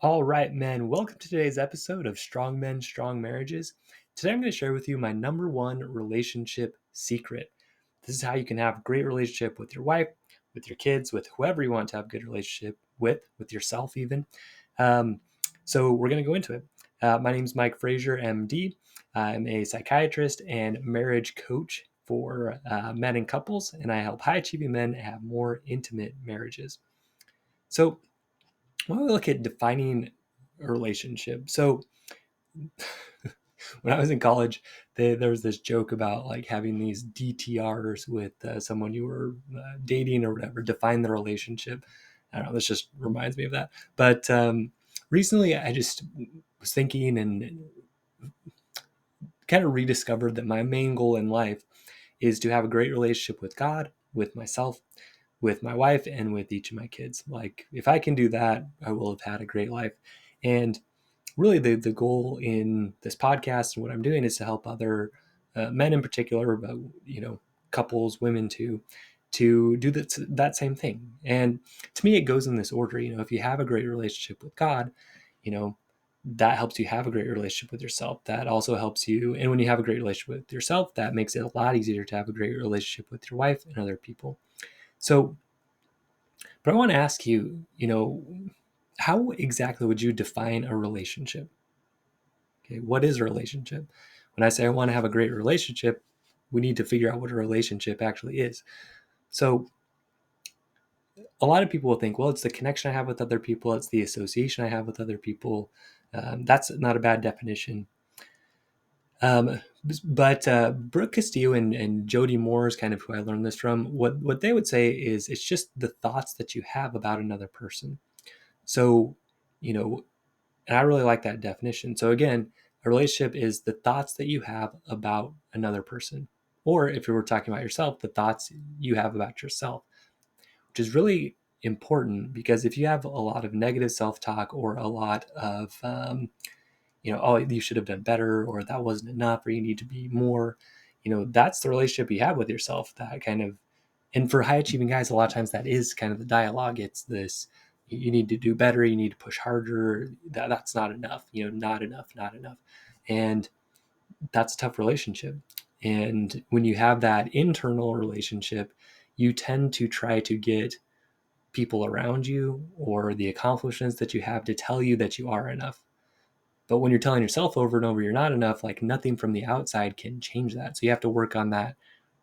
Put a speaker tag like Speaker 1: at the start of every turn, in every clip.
Speaker 1: All right, men, welcome to today's episode of Strong Men, Strong Marriages. Today I'm going to share with you my number one relationship secret. This is how you can have a great relationship with your wife, with your kids, with whoever you want to have a good relationship with yourself even. Um, so we're going to go into it. My name is Mike Frazier, MD. I'm a psychiatrist and marriage coach for men and couples, and I help high-achieving men have more intimate marriages. So when we look at defining a relationship, so when I was in college, there was this joke about like having these DTRs with someone you were dating or whatever, define the relationship. I don't know, this just reminds me of that. But recently, I just was thinking and kind of rediscovered that my main goal in life is to have a great relationship with God, with myself, with my wife, and with each of my kids. Like, if I can do that, I will have had a great life. And really the goal in this podcast and what I'm doing is to help other men in particular, but couples, women too, to do that same thing. And to me, it goes in this order. If you have a great relationship with God, you know that helps you have a great relationship with yourself. That also helps you, and when you have a great relationship with yourself, that makes it a lot easier to have a great relationship with your wife and other people. So, but I want to ask you, how exactly would you define a relationship? Okay, what is a relationship? When I say I want to have a great relationship, we need to figure out what a relationship actually is. So a lot of people will think, well, it's the connection I have with other people, it's the association I have with other people. That's not a bad definition. But Brooke Castillo and Jody Moore is kind of who I learned this from. What they would say is it's just the thoughts that you have about another person. So, you know, and I really like that definition. So again, a relationship is the thoughts that you have about another person. Or if you were talking about yourself, the thoughts you have about yourself, which is really important because if you have a lot of negative self-talk or a lot of, oh, you should have done better, or that wasn't enough, or you need to be more, that's the relationship you have with yourself. That kind of, and for high achieving guys, a lot of times that is kind of the dialogue. It's this, you need to do better, you need to push harder, that's not enough, not enough, not enough. And that's a tough relationship. And when you have that internal relationship, you tend to try to get people around you or the accomplishments that you have to tell you that you are enough. But when you're telling yourself over and over you're not enough, like nothing from the outside can change that. So you have to work on that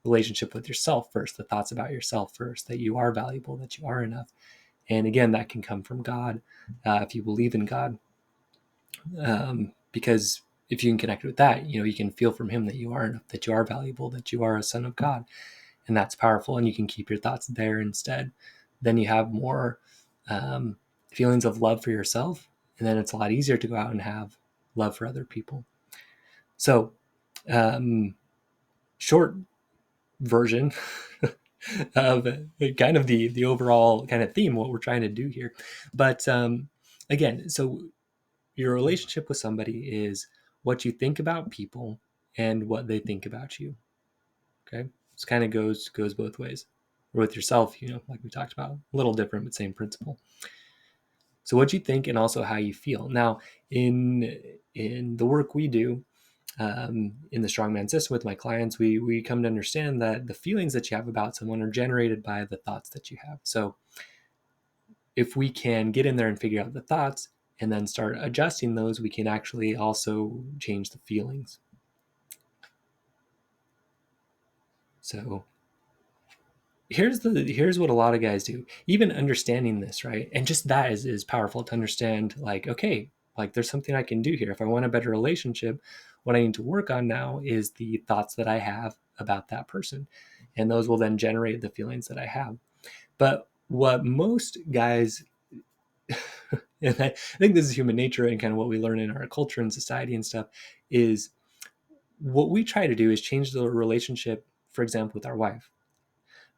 Speaker 1: relationship with yourself first, the thoughts about yourself first, that you are valuable, that you are enough. And again, that can come from God if you believe in God. Because if you can connect with that, you can feel from Him that you are enough, that you are valuable, that you are a son of God. And that's powerful. And you can keep your thoughts there instead. Then you have more feelings of love for yourself. And then it's a lot easier to go out and have love for other people. So, short version of kind of the overall kind of theme, what we're trying to do here. But again, so your relationship with somebody is what you think about people and what they think about you. Okay, this kind of goes both ways. Or with yourself, like we talked about, a little different, but same principle. So what you think and also how you feel. Now, in the work we do, in the strongman system with my clients, we come to understand that the feelings that you have about someone are generated by the thoughts that you have. So if we can get in there and figure out the thoughts and then start adjusting those, we can actually also change the feelings. So here's what a lot of guys do. Even understanding this, right? And just that is powerful to understand, like, okay, like there's something I can do here. If I want a better relationship, what I need to work on now is the thoughts that I have about that person. And those will then generate the feelings that I have. But what most guys, and I think this is human nature and kind of what we learn in our culture and society and stuff, is what we try to do is change the relationship, for example, with our wife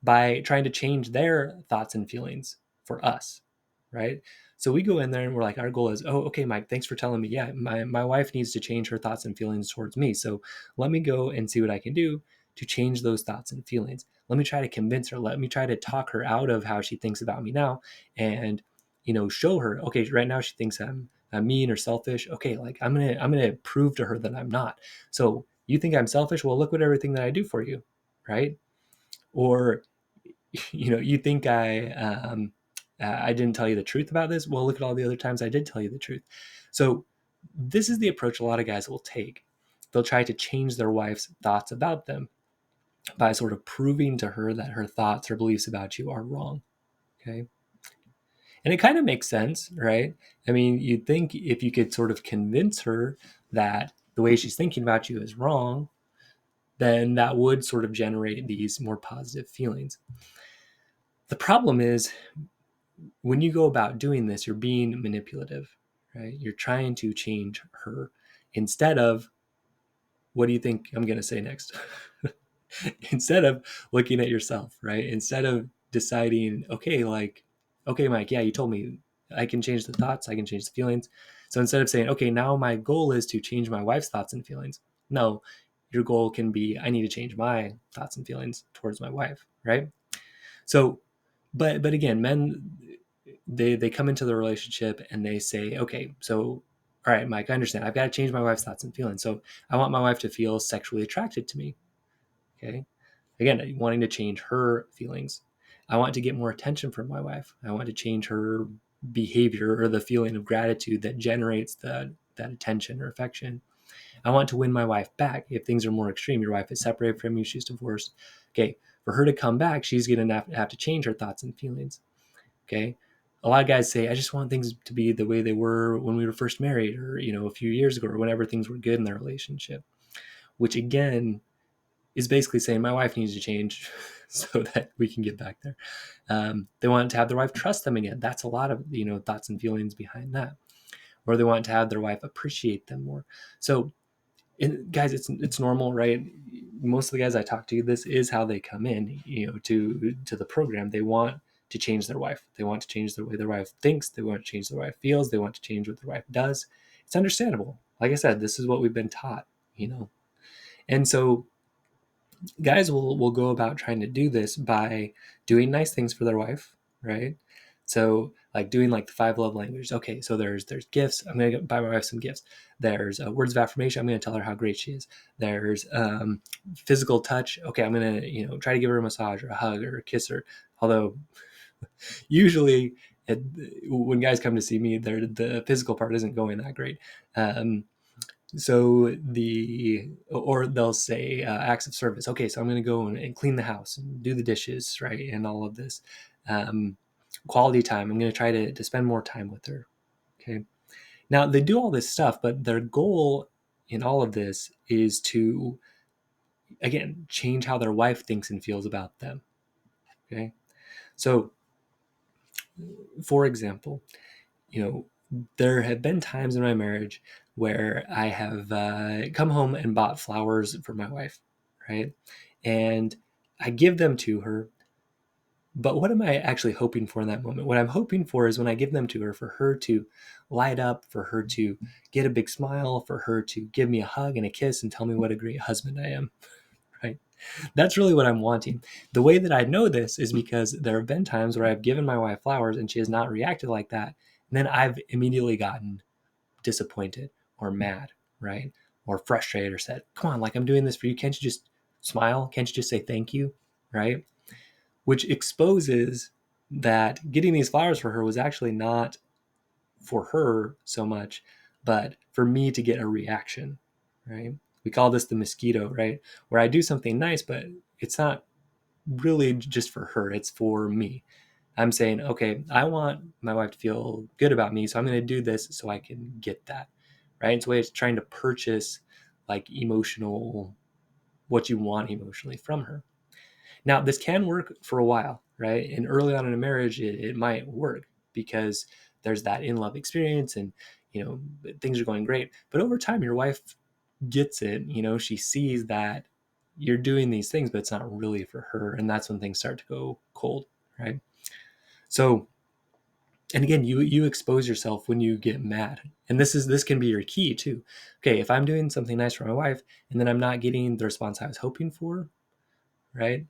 Speaker 1: by trying to change their thoughts and feelings for us, right? So we go in there and we're like, our goal is, oh, okay, Mike, thanks for telling me. Yeah, my wife needs to change her thoughts and feelings towards me. So let me go and see what I can do to change those thoughts and feelings. Let me try to convince her. Let me try to talk her out of how she thinks about me now. And, show her, okay, right now she thinks I'm mean or selfish. Okay, like I'm gonna prove to her that I'm not. So you think I'm selfish? Well, look at everything that I do for you, right? Or you think I didn't tell you the truth about this. Well, look at all the other times I did tell you the truth. So this is the approach a lot of guys will take. They'll try to change their wife's thoughts about them by sort of proving to her that her thoughts or beliefs about you are wrong. Okay. And it kind of makes sense, right? I mean, you'd think if you could sort of convince her that the way she's thinking about you is wrong, then that would sort of generate these more positive feelings. The problem is when you go about doing this, you're being manipulative, right? You're trying to change her instead of, what do you think I'm going to say next? Instead of looking at yourself, right? Instead of deciding, okay, like, okay, Mike, yeah, you told me I can change the thoughts, I can change the feelings. So instead of saying, okay, now my goal is to change my wife's thoughts and feelings, no, your goal can be, I need to change my thoughts and feelings towards my wife, right? So, but again, men, they come into the relationship and they say, okay, so all right, Mike, I understand. I've got to change my wife's thoughts and feelings. So I want my wife to feel sexually attracted to me. Okay. Again, wanting to change her feelings. I want to get more attention from my wife. I want to change her behavior or the feeling of gratitude that generates that attention or affection. I want to win my wife back. If things are more extreme, your wife is separated from you, she's divorced. Okay, for her to come back, she's going to have to change her thoughts and feelings. Okay, a lot of guys say, I just want things to be the way they were when we were first married, or a few years ago, or whenever things were good in their relationship. Which again is basically saying my wife needs to change so that we can get back there. They want to have their wife trust them again. That's a lot of thoughts and feelings behind that. Or they want to have their wife appreciate them more. So, guys, it's normal, right? Most of the guys I talk to, this is how they come in, to the program. They want to change their wife. They want to change the way their wife thinks. They want to change their wife feels. They want to change what their wife does. It's understandable. Like I said, this is what we've been taught. And so guys will go about trying to do this by doing nice things for their wife, right? So like doing like the 5 love languages. Okay, so there's gifts. I'm gonna buy my wife some gifts. There's words of affirmation. I'm gonna tell her how great she is. There's physical touch. Okay, I'm gonna try to give her a massage or a hug or kiss her. Although usually when guys come to see me, the physical part isn't going that great. So or they'll say acts of service. Okay, so I'm going to go and clean the house and do the dishes, right, and all of this. Quality time. I'm going to try to spend more time with her. Okay. Now they do all this stuff, but their goal in all of this is to, again, change how their wife thinks and feels about them. Okay. So, for example, there have been times in my marriage where I have come home and bought flowers for my wife, right? And I give them to her. But what am I actually hoping for in that moment? What I'm hoping for is when I give them to her, for her to light up, for her to get a big smile, for her to give me a hug and a kiss and tell me what a great husband I am, right? That's really what I'm wanting. The way that I know this is because there have been times where I've given my wife flowers and she has not reacted like that. And then I've immediately gotten disappointed or mad, right? Or frustrated or said, come on, like I'm doing this for you. Can't you just smile? Can't you just say thank you? Right? Which exposes that getting these flowers for her was actually not for her so much, but for me to get a reaction, right? We call this the mosquito, right? Where I do something nice, but it's not really just for her, it's for me. I'm saying, okay, I want my wife to feel good about me, so I'm going to do this so I can get that, right? It's a way of trying to purchase like emotional, what you want emotionally from her. Now, this can work for a while, right? And early on in a marriage, it might work because there's that in love experience and, things are going great. But over time, your wife gets it, she sees that you're doing these things, but it's not really for her. And that's when things start to go cold, right? So, and again, you expose yourself when you get mad. And this can be your key too. Okay, if I'm doing something nice for my wife and then I'm not getting the response I was hoping for, right?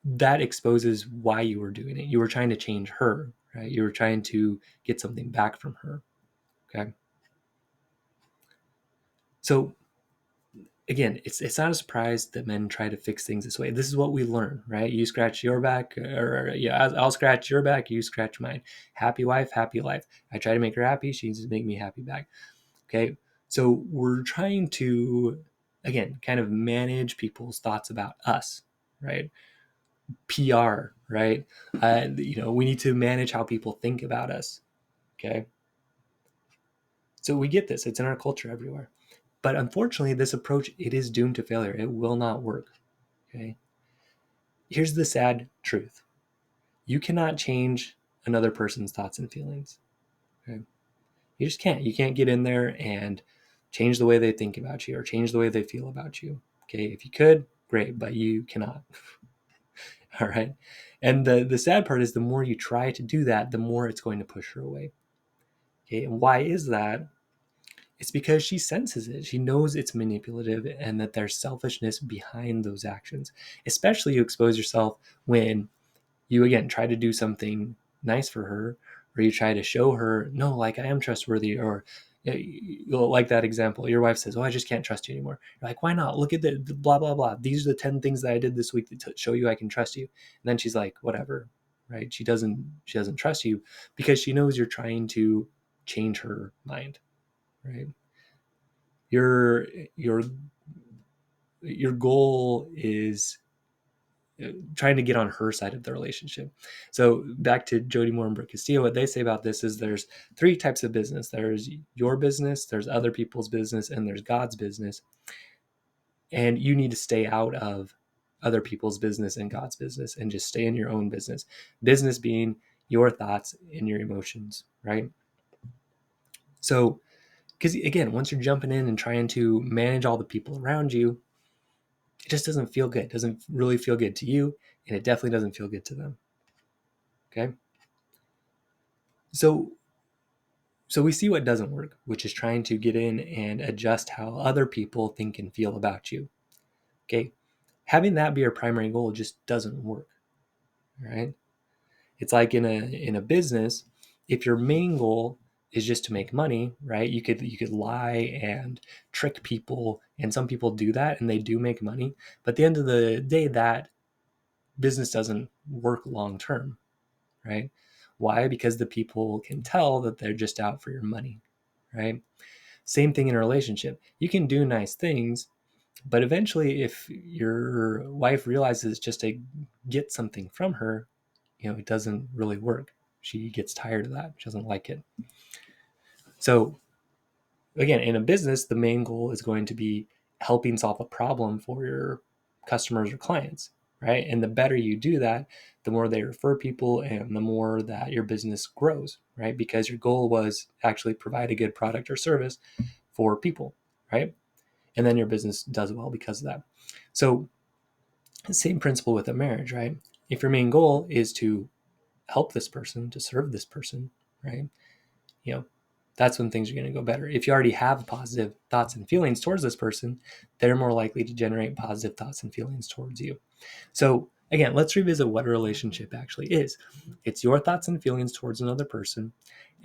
Speaker 1: That exposes why you were doing it. You were trying to change her, right? You were trying to get something back from her. Okay. So again, it's not a surprise that men try to fix things this way. This is what we learn, right? You scratch your back, or yeah, I'll scratch your back, you scratch mine. Happy wife, happy life. I try to make her happy, she needs to make me happy back. Okay, so we're trying to, again, kind of manage people's thoughts about us, right? PR, right? We need to manage how people think about us. Okay, so we get this; it's in our culture everywhere. But unfortunately, this approach, it is doomed to failure. It will not work. Okay. Here's the sad truth. You cannot change another person's thoughts and feelings. Okay? You just can't. You can't get in there and change the way they think about you or change the way they feel about you. Okay. If you could, great, but you cannot. All right. And the sad part is the more you try to do that, the more it's going to push her away. Okay. And why is that? It's because she senses it. She knows it's manipulative and that there's selfishness behind those actions. Especially you expose yourself when you, again, try to do something nice for her, or you try to show her, no, like, I am trustworthy, or like that example, your wife says, oh, I just can't trust you anymore. You're like, why not? Look at the blah blah blah, these are the 10 things that I did this week to show you I can trust you. And then she's like, whatever, right? She doesn't trust you because she knows you're trying to change her mind, right? Your your your goal is trying to get on her side of the relationship. So back to Jody Moore and Brooke Castillo, what they say about this is there's three types of business. There's your business, there's other people's business, and there's God's business. And you need to stay out of other people's business and God's business and just stay in your own business. Business being your thoughts and your emotions, right? So, because again, once you're jumping in and trying to manage all the people around you, it just doesn't feel good. It doesn't really feel good to you, and it definitely doesn't feel good to them. Okay. So we see what doesn't work, which is trying to get in and adjust how other people think and feel about you. Okay. Having that be your primary goal just doesn't work. Right. It's like in a business, if your main goal is just to make money, right? You could lie and trick people, and some people do that and they do make money. But at the end of the day, that business doesn't work long term, right? Why? Because the people can tell that they're just out for your money, right? Same thing in a relationship. You can do nice things, but eventually, if your wife realizes just to get something from her, it doesn't really work. She gets tired of that. She doesn't like it. So, again, in a business, the main goal is going to be helping solve a problem for your customers or clients, right? And the better you do that, the more they refer people and the more that your business grows, right? Because your goal was actually provide a good product or service for people, right? And then your business does well because of that. So, same principle with a marriage, right? If your main goal is to help this person, to serve this person, right? You know, that's when things are going to go better. If you already have positive thoughts and feelings towards this person, they're more likely to generate positive thoughts and feelings towards you. So, again, let's revisit what a relationship actually is. It's your thoughts and feelings towards another person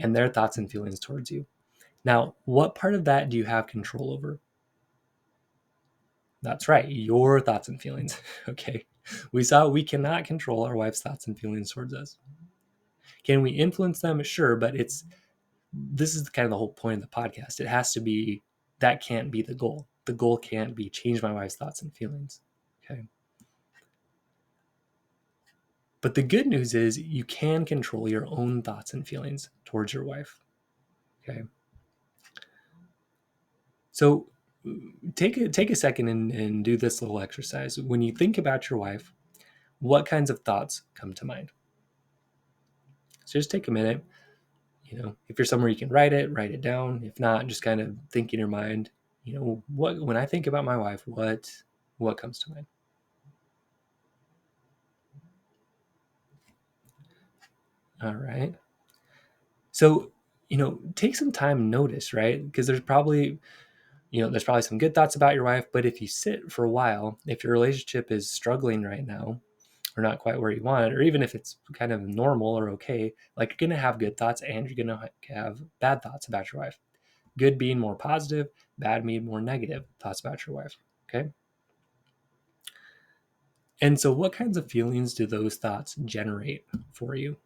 Speaker 1: and their thoughts and feelings towards you. Now, what part of that do you have control over? That's right, your thoughts and feelings. Okay. We saw we cannot control our wife's thoughts and feelings towards us. Can we influence them? Sure, but this is kind of the whole point of the podcast. It has to be, that can't be the goal. The goal can't be change my wife's thoughts and feelings. Okay. But the good news is you can control your own thoughts and feelings towards your wife. Okay. So take a second and do this little exercise. When you think about your wife, what kinds of thoughts come to mind? So just take a minute. If you're somewhere you can write it down. If not, just kind of think in your mind, what, when I think about my wife, what comes to mind? All right. So, take some time and notice, right? Because there's probably some good thoughts about your wife, but if you sit for a while, if your relationship is struggling right now, or not quite where you want it, or even if it's kind of normal or okay, like you're going to have good thoughts and you're going to have bad thoughts about your wife. Good being more positive, bad being more negative thoughts about your wife. Okay. And so, what kinds of feelings do those thoughts generate for you?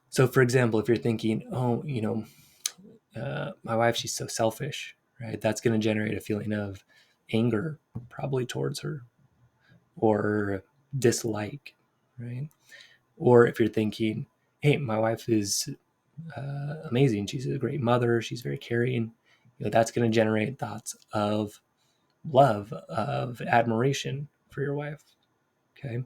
Speaker 1: So, for example, if you're thinking, oh, my wife, she's so selfish, right? That's going to generate a feeling of anger, probably towards her, or dislike, right? Or if you're thinking, hey, my wife is amazing. She's a great mother. She's very caring. That's going to generate thoughts of love, of admiration for your wife. Okay.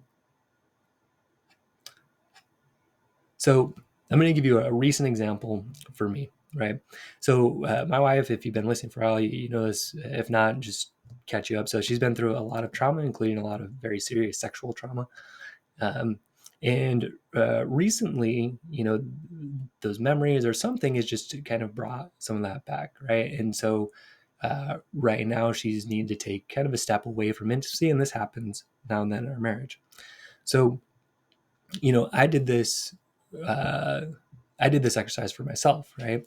Speaker 1: So I'm going to give you a recent example for me, right? So my wife, if you've been listening for a while, you know this. If not, just catch you up. So she's been through a lot of trauma, including a lot of very serious sexual trauma. Um, and recently, those memories or something has just kind of brought some of that back, right? And so right now she's needed to take kind of a step away from intimacy, and this happens now and then in our marriage. So, I did this. Uh, I did this exercise for myself, right?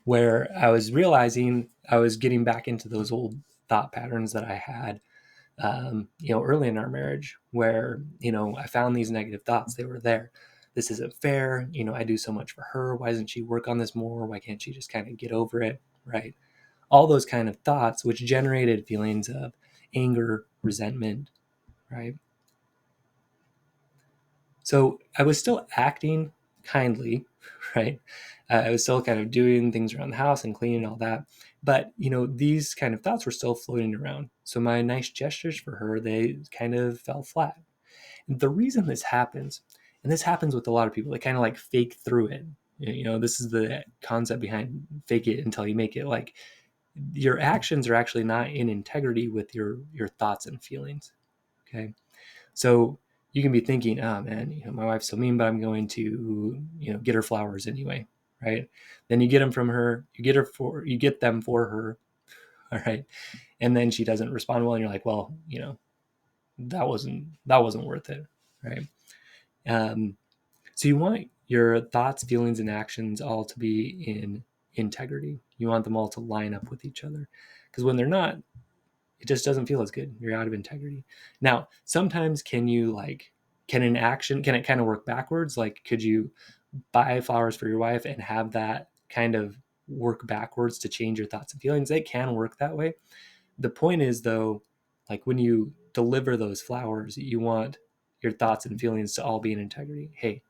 Speaker 1: Where I was realizing I was getting back into those old thought patterns that I had early in our marriage where, I found these negative thoughts. They were there. This isn't fair. I do so much for her. Why doesn't she work on this more? Why can't she just kind of get over it? Right. All those kind of thoughts, which generated feelings of anger, resentment. Right. So I was still acting kindly. Right. I was still kind of doing things around the house and cleaning all that. But, these kind of thoughts were still floating around. So my nice gestures for her, they kind of fell flat. The reason this happens, and this happens with a lot of people, they kind of like fake through it. This is the concept behind fake it until you make it. Like your actions are actually not in integrity with your thoughts and feelings. Okay. So you can be thinking, oh man, my wife's so mean, but I'm going to, get her flowers anyway. Right. Then you get them from her, you get them for her. All right. And then she doesn't respond well. And you're like, well, that wasn't worth it. Right. Um, so you want your thoughts, feelings, and actions all to be in integrity. You want them all to line up with each other. Because when they're not, it just doesn't feel as good. You're out of integrity. Now, sometimes can it kind of work backwards? Like, could you buy flowers for your wife and have that kind of work backwards to change your thoughts and feelings? It can work that way. The point is, though, like when you deliver those flowers, you want your thoughts and feelings to all be in integrity. Hey,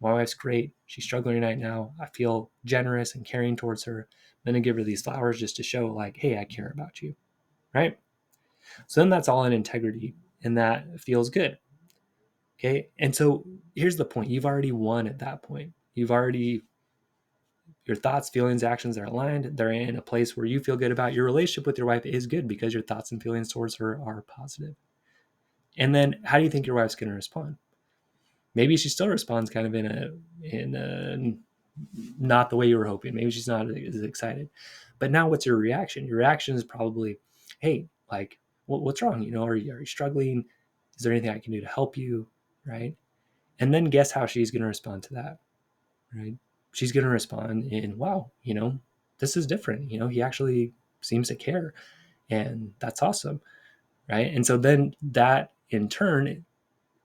Speaker 1: my wife's great. She's struggling right now. I feel generous and caring towards her. I'm going to give her these flowers just to show, like, hey, I care about you. Right. So then that's all in integrity and that feels good. Okay. And so here's the point. You've already won at that point. Your thoughts, feelings, actions are aligned. They're in a place where you feel good about your relationship with your wife is good because your thoughts and feelings towards her are positive. And then how do you think your wife's going to respond? Maybe she still responds kind of in a not the way you were hoping. Maybe she's not as excited. But now what's your reaction? Your reaction is probably, hey, like, what's wrong? Are you struggling? Is there anything I can do to help you? Right. And then guess how she's going to respond to that. Right. She's going to respond in, wow, this is different. He actually seems to care. And that's awesome. Right. And so then that in turn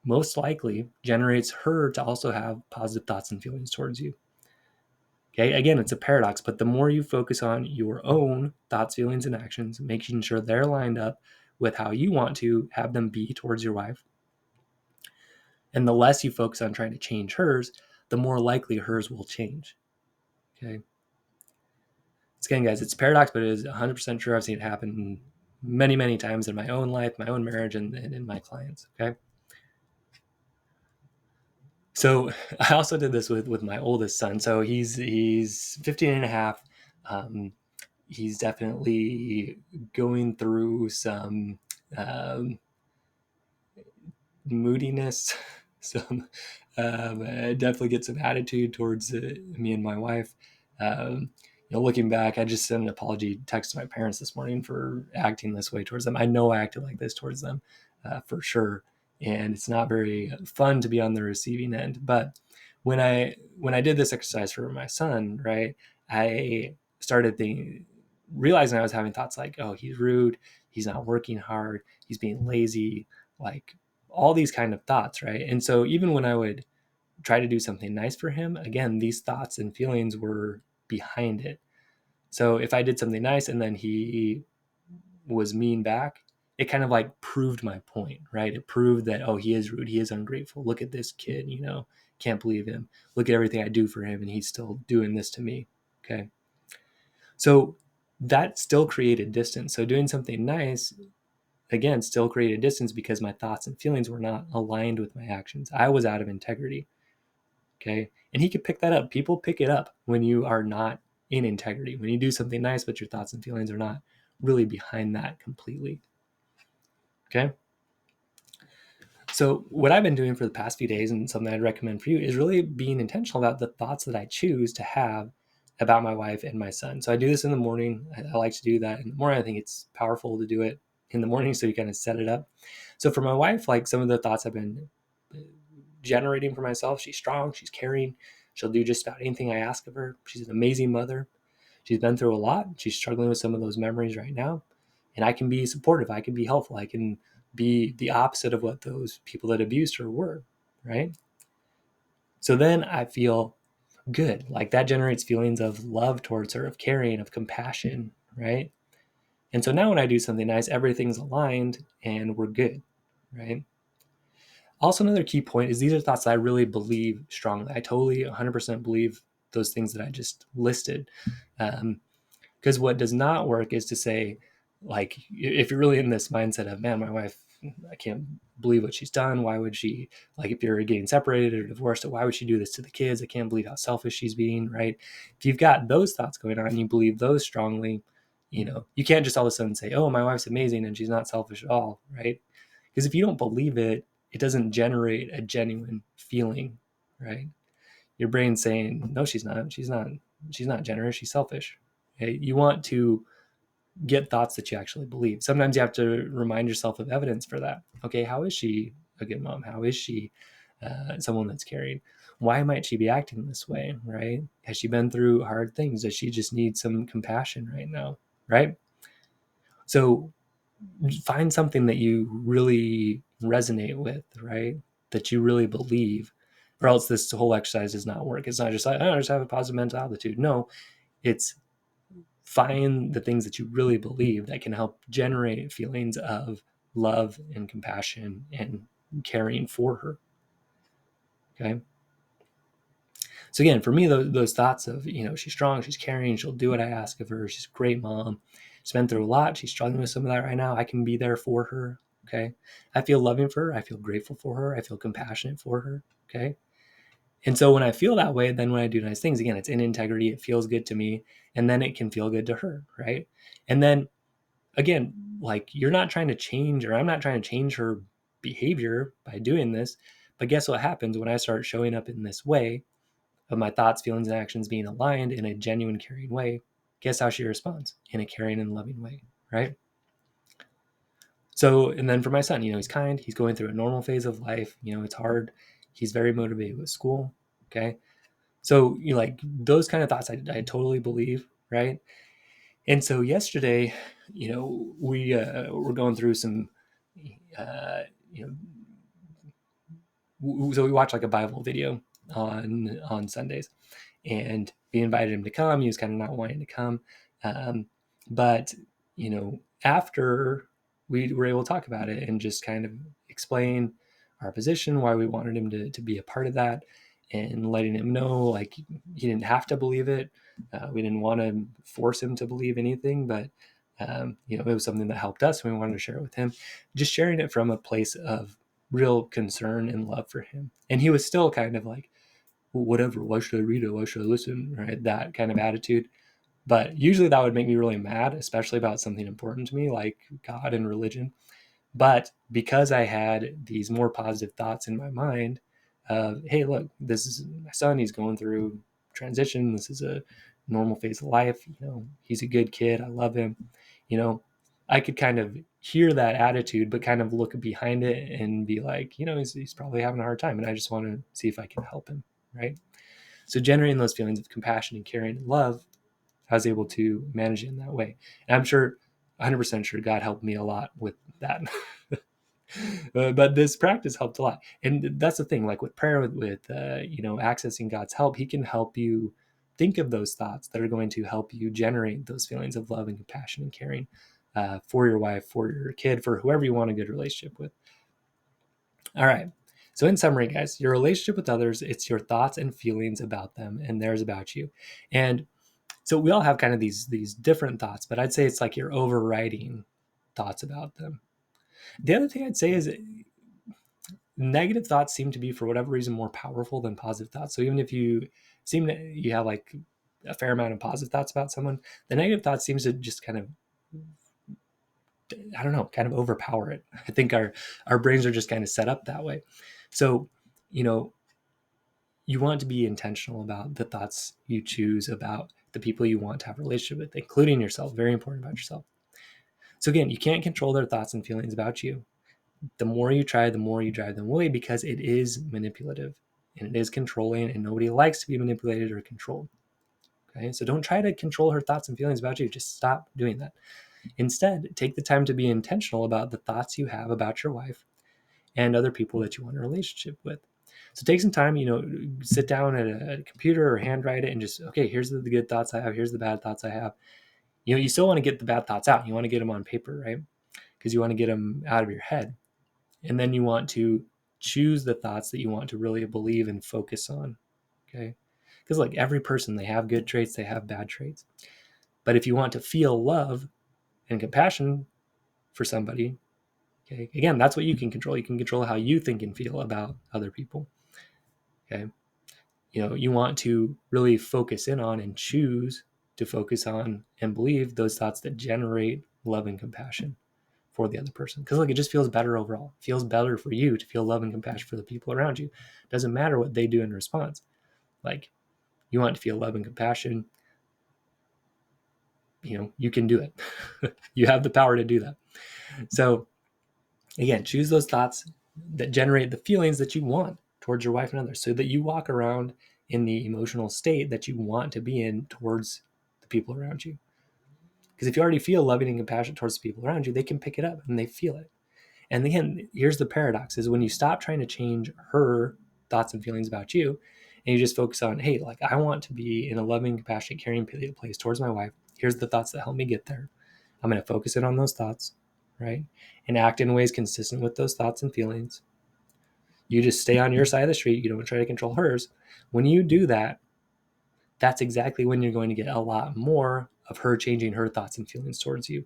Speaker 1: most likely generates her to also have positive thoughts and feelings towards you. Okay, again, it's a paradox, but the more you focus on your own thoughts, feelings, and actions, making sure they're lined up with how you want to have them be towards your wife, and the less you focus on trying to change hers, the more likely hers will change. Okay. Again, guys, it's a paradox, but it is 100% true. I've seen it happen many, many times in my own life, my own marriage, and in my clients. Okay. So I also did this with my oldest son. So he's 15 and a half. Um, he's definitely going through some um, moodiness, some definitely get some attitude towards me and my wife. Um, looking back, I just sent an apology text to my parents this morning for acting this way towards them. I know I acted like this towards them for sure. and it's not very fun to be on the receiving end. But when I did this exercise for my son, right, I started realizing I was having thoughts like, oh, he's rude, he's not working hard, he's being lazy, like all these kind of thoughts, right? And so even when I would try to do something nice for him, again, these thoughts and feelings were behind it. So if I did something nice and then he was mean back, it kind of like proved my point, right? It proved that, oh, he is rude, he is ungrateful. Look at this kid, can't believe him. Look at everything I do for him, and he's still doing this to me. Okay. So that still created distance. So doing something nice, again, still created distance because my thoughts and feelings were not aligned with my actions. I was out of integrity. Okay. And he could pick that up. People pick it up when you are not in integrity, when you do something nice, but your thoughts and feelings are not really behind that completely. Okay. So what I've been doing for the past few days, and something I'd recommend for you, is really being intentional about the thoughts that I choose to have about my wife and my son. So I do this in the morning. I like to do that in the morning. I think it's powerful to do it in the morning, so you kind of set it up. So for my wife, like some of the thoughts I've been generating for myself: she's strong, she's caring, she'll do just about anything I ask of her. She's an amazing mother. She's been through a lot. She's struggling with some of those memories right now. And I can be supportive. I can be helpful. I can be the opposite of what those people that abused her were, right? So then I feel good. Like that generates feelings of love towards her, of caring, of compassion, right? And so now when I do something nice, everything's aligned and we're good, right? Also, another key point is these are thoughts that I really believe strongly. I totally 100% believe those things that I just listed. Because what does not work is to say, like, if you're really in this mindset of, man, my wife, I can't believe what she's done. Why would she, like, if you're getting separated or divorced, why would she do this to the kids? I can't believe how selfish she's being, right? If you've got those thoughts going on and you believe those strongly, you can't just all of a sudden say, oh, my wife's amazing and she's not selfish at all, right? Because if you don't believe it, it doesn't generate a genuine feeling, right? Your brain's saying, no, she's not generous, she's selfish. Okay? You want to get thoughts that you actually believe. Sometimes you have to remind yourself of evidence for that. Okay, how is she a good mom? How is she someone that's caring? Why might she be acting this way, right? Has she been through hard things? Does she just need some compassion right now, right? So find something that you really resonate with, right? That you really believe, or else this whole exercise does not work. It's not just like, oh, I just have a positive mental altitude. No, it's find the things that you really believe that can help generate feelings of love and compassion and caring for her. Okay. So again, for me, those thoughts of, she's strong, she's caring, she'll do what I ask of her, she's a great mom, she's been through a lot, she's struggling with some of that right now, I can be there for her. Okay. I feel loving for her, I feel grateful for her, I feel compassionate for her. Okay. And so when I feel that way, then when I do nice things, again, it's in integrity, it feels good to me, and then it can feel good to her, right? And then again, like, you're not trying to change, or I'm not trying to change her behavior by doing this, but guess what happens when I start showing up in this way of my thoughts, feelings, and actions being aligned in a genuine, caring way? Guess how she responds? In a caring and loving way, right? So, and then for my son, he's kind, he's going through a normal phase of life, it's hard, he's very motivated with school. Okay. So, like those kind of thoughts, I totally believe, right? And so yesterday, we were going through some, uh, you so we watched like a Bible video on Sundays, and we invited him to come. He was kind of not wanting to come, but after we were able to talk about it and just kind of explain our position, why we wanted him to be a part of that, and letting him know, like, he didn't have to believe it. We didn't want to force him to believe anything, but it was something that helped us, and we wanted to share it with him. Just sharing it from a place of real concern and love for him. And he was still kind of like, well, whatever, why should I read it? Why should I listen? Right? That kind of attitude. But usually that would make me really mad, especially about something important to me, like God and religion. But because I had these more positive thoughts in my mind of, hey, look, this is my son, he's going through transition. This is a normal phase of life. He's a good kid. I love him. I could kind of hear that attitude, but kind of look behind it and be like, he's probably having a hard time, and I just want to see if I can help him, right? So generating those feelings of compassion and caring and love, I was able to manage it in that way. And I'm sure, 100% sure, God helped me a lot with that. But this practice helped a lot. And that's the thing, like with prayer, with accessing God's help, he can help you think of those thoughts that are going to help you generate those feelings of love and compassion and caring for your wife, for your kid, for whoever you want a good relationship with. All right. So in summary, guys, your relationship with others, it's your thoughts and feelings about them and theirs about you. And so we all have kind of these different thoughts, but I'd say it's like your overriding thoughts about them. The other thing I'd say is negative thoughts seem to be, for whatever reason, more powerful than positive thoughts. So even if you you have like a fair amount of positive thoughts about someone, the negative thought seems to just kind of, I don't know, kind of overpower it. I think our brains are just kind of set up that way. So, you want to be intentional about the thoughts you choose about the people you want to have a relationship with, including yourself. Very important about yourself. So again, you can't control their thoughts and feelings about you. The more you try, the more you drive them away, because it is manipulative and it is controlling, and nobody likes to be manipulated or controlled. Okay, so don't try to control her thoughts and feelings about you. Just stop doing that. Instead, take the time to be intentional about the thoughts you have about your wife and other people that you want a relationship with. So take some time, sit down at a computer or handwrite it and just, okay, here's the good thoughts I have. Here's the bad thoughts I have. You still want to get the bad thoughts out. You want to get them on paper, right? Because you want to get them out of your head. And then you want to choose the thoughts that you want to really believe and focus on. Okay. Because like every person, they have good traits, they have bad traits. But if you want to feel love and compassion for somebody, okay, again, that's what you can control. You can control how you think and feel about other people. Okay. You want to really focus in on and choose to focus on and believe those thoughts that generate love and compassion for the other person. Because it just feels better overall. It feels better for you to feel love and compassion for the people around you. It doesn't matter what they do in response. Like, you want to feel love and compassion, you can do it. You have the power to do that. So again, choose those thoughts that generate the feelings that you want towards your wife and others, so that you walk around in the emotional state that you want to be in towards the people around you. Because if you already feel loving and compassion towards the people around you, they can pick it up and they feel it. And again, here's the paradox, is when you stop trying to change her thoughts and feelings about you, and you just focus on, hey, like, I want to be in a loving, compassionate, caring place towards my wife. Here's the thoughts that help me get there. I'm going to focus in on those thoughts, right? And act in ways consistent with those thoughts and feelings. You just stay on your side of the street. You don't try to control hers. When you do that, that's exactly when you're going to get a lot more of her changing her thoughts and feelings towards you.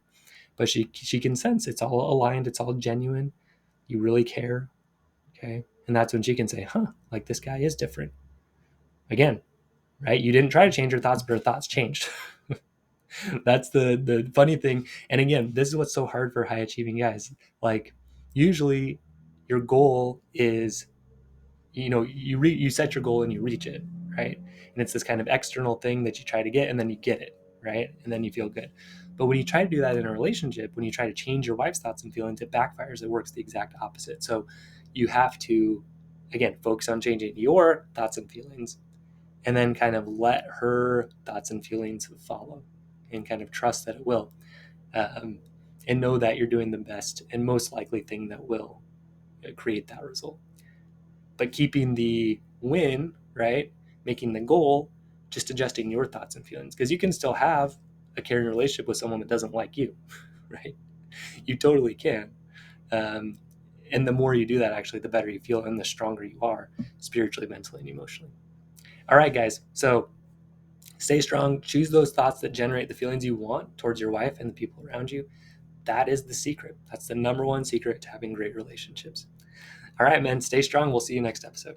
Speaker 1: But she can sense it's all aligned, it's all genuine. You really care. Okay. And that's when she can say, huh, like, this guy is different. Again, right? You didn't try to change her thoughts, but her thoughts changed. That's the funny thing. And again, this is what's so hard for high achieving guys. Like, usually your goal is, you set your goal and you reach it, right? And it's this kind of external thing that you try to get, and then you get it, right? And then you feel good. But when you try to do that in a relationship, when you try to change your wife's thoughts and feelings, it backfires. It works the exact opposite. So you have to, again, focus on changing your thoughts and feelings, and then kind of let her thoughts and feelings follow, and kind of trust that it will, um, and know that you're doing the best and most likely thing that will create that result. But keeping the win, right? Making the goal, just adjusting your thoughts and feelings. Because you can still have a caring relationship with someone that doesn't like you, right? You totally can. Um, and the more you do that, actually, the better you feel and the stronger you are spiritually, mentally, and emotionally. All right, guys. So stay strong. Choose those thoughts that generate the feelings you want towards your wife and the people around you. That is the secret. That's the number one secret to having great relationships. All right, man. Stay strong. We'll see you next episode.